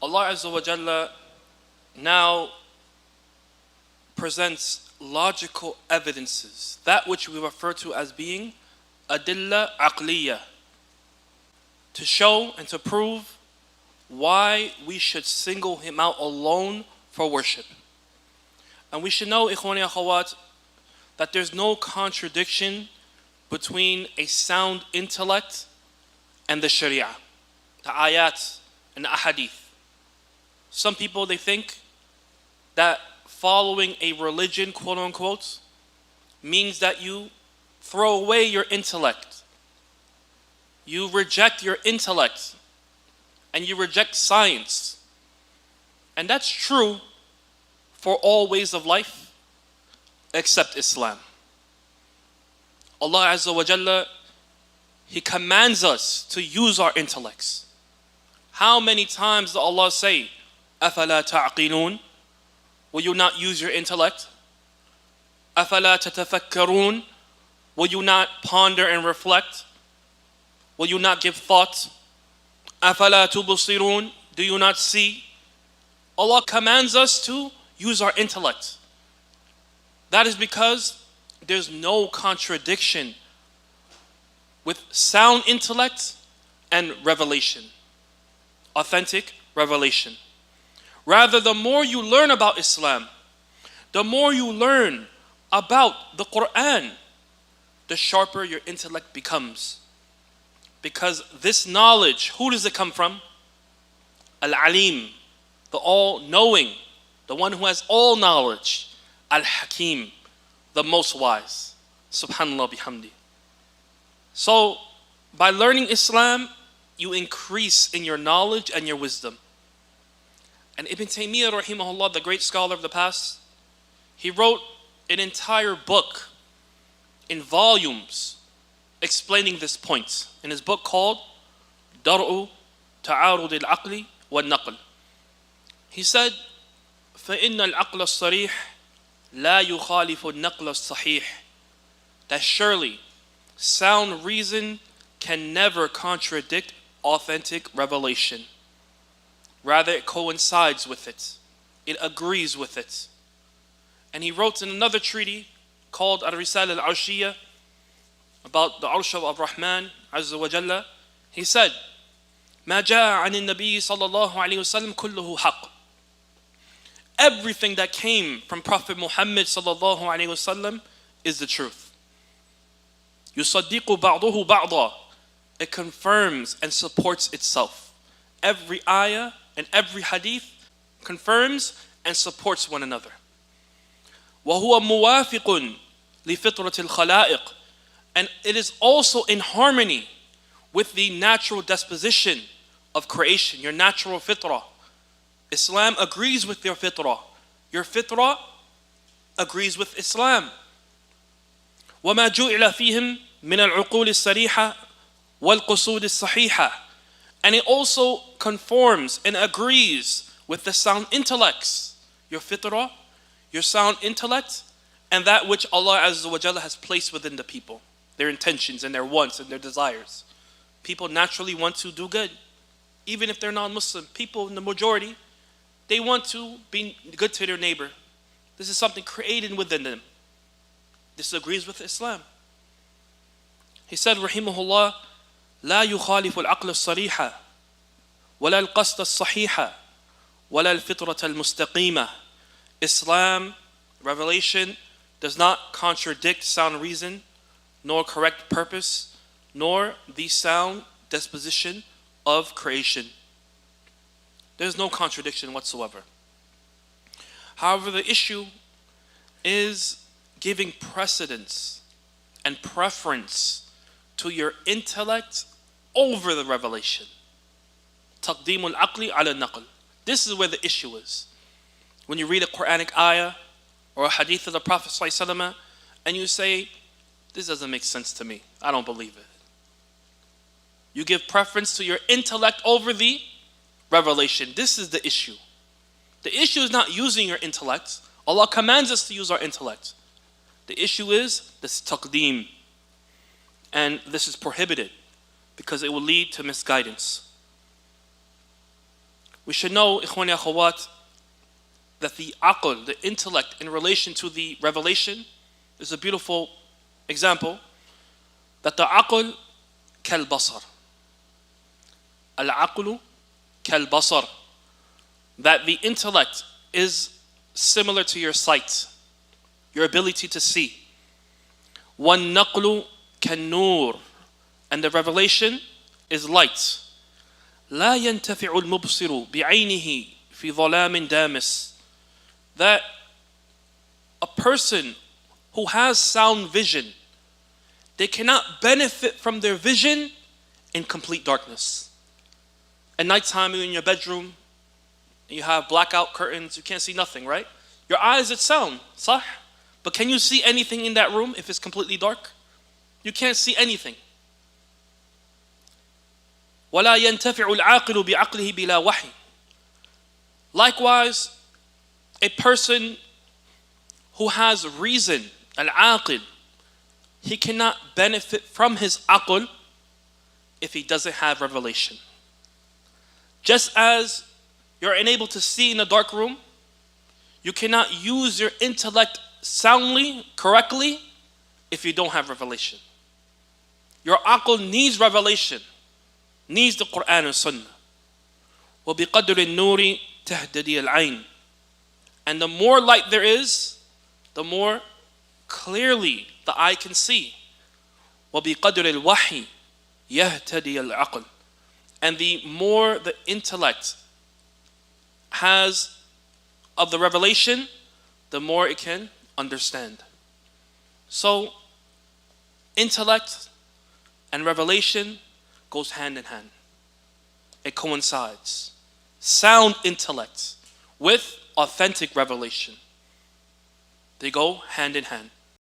Allah Azza wa Jalla now presents logical evidences, that which we refer to as being adilla aqliya, to show and to prove why we should single Him out alone for worship. And we should know, ikhwani akhawat, that there's no contradiction between a sound intellect and the sharia, the ayat and the ahadith. Some people, they think that following a religion, quote unquote, means that you throw away your intellect. You reject your intellect and you reject science. And that's true for all ways of life except Islam. Allah Azza wa Jalla, He commands us to use our intellects. How many times does Allah say, أَفَلَا تَعْقِلُونَ? Will you not use your intellect? أَفَلَا تَتَفَكَّرُونَ? Will you not ponder and reflect? Will you not give thought? أَفَلَا تُبْصِرُونَ? Do you not see? Allah commands us to use our intellect. That is because there's no contradiction with sound intellect and revelation, authentic revelation. Rather, the more you learn about Islam, the more you learn about the Quran, the sharper your intellect becomes. Because this knowledge, who does it come from? Al-Alim, the all-knowing, the one who has all knowledge. Al-Hakim, the most wise. Subhanallah bihamdi. So, by learning Islam, you increase in your knowledge and your wisdom. And Ibn Taymiyyah rahimahullah, the great scholar of the past, he wrote an entire book in volumes explaining this point in his book called Dar'u Ta'arud al-Aqli wal-Naql. He said, فَإِنَّ الْعَقْلَ الصَّرِيحِ لَا يُخَالِفُ النَّقْلَ الصَّحِيحِ. That surely sound reason can never contradict authentic revelation. Rather, it coincides with it. It agrees with it. And he wrote in another treaty called Al-Risala al-Arshiyya about the Arsh of Ar-Rahman Azza wa Jalla. He said, مَا جَاءَ عَنِ النَّبِيِّ صَلَّى اللَّهُ عَلَيْهِ وَسَلَّمْ كُلُّهُ حَقٌّ. Everything that came from Prophet Muhammad sallallahu alaihi wasallam is the truth. يُصَدِّقُ بَعْضُهُ بَعْضًا. It confirms and supports itself. Every ayah and every hadith confirms and supports one another. وَهُوَ مُوَافِقٌ لِفِطْرَةِ الْخَلَائِقِ. And it is also in harmony with the natural disposition of creation, your natural fitrah. Islam agrees with your fitrah. Your fitrah agrees with Islam. وَمَا جُعِلَ فِيهِمْ مِنَ الْعُقُولِ السَّرِيحَةِ وَالْقُصُودِ الصَّحِيحَةِ. And it also conforms and agrees with the sound intellects, your fitrah, your sound intellect, and that which Allah Azza wa Jalla has placed within the people, their intentions and their wants and their desires. People naturally want to do good. Even if they're non-Muslim, people in the majority, they want to be good to their neighbor. This is something created within them. This agrees with Islam. He said, rahimahullah, لا يخالف العقل الصريح ولا القصد الصحيح ولا الفطرة المستقيمة. Islam, revelation, does not contradict sound reason, nor correct purpose, nor the sound disposition of creation. There's no contradiction whatsoever. However, the issue is giving precedence and preference to your intellect over the revelation. تقديم العقل على النقل. This is where the issue is. When you read a Quranic ayah or a hadith of the Prophet ﷺ and you say, this doesn't make sense to me, I don't believe it. You give preference to your intellect over the revelation. This is the issue. The issue is not using your intellect. Allah commands us to use our intellect. The issue is this taqdeem. And this is prohibited because it will lead to misguidance. We should know, ikhwani akhawat, that the aql, the intellect, in relation to the revelation, is a beautiful example. That the aql kal basar. Al-aqlu kal basar. That the intellect is similar to your sight, your ability to see. Wan naqlu kan nur. And the revelation is light. لا ينتفع المبصر بعينه في ظلام دامس. That a person who has sound vision, they cannot benefit from their vision in complete darkness. At nighttime, you're in your bedroom, you have blackout curtains, you can't see nothing, right? Your eyes, it's sound, صح? But can you see anything in that room if it's completely dark? You can't see anything. وَلَا يَنْتَفِعُ الْعَاقِلُ بِعَقْلِهِ بِلَا وَحْيٍ. Likewise, a person who has reason, al-aqil, he cannot benefit from his aql if he doesn't have revelation. Just as you're unable to see in a dark room, you cannot use your intellect soundly, correctly, if you don't have revelation. Your aql needs revelation, needs the Quran and Sunnah. وَبِقَدْرِ النُّورِ تَهْتَدِي الْعَيْنِ. And the more light there is, the more clearly the eye can see. وَبِقَدْرِ الْوَحْيِ يَهْتَدِي الْعَقْلِ. And the more the intellect has of the revelation, the more it can understand. So, intellect and revelation goes hand in hand. It coincides. Sound intellect with authentic revelation, they go hand in hand.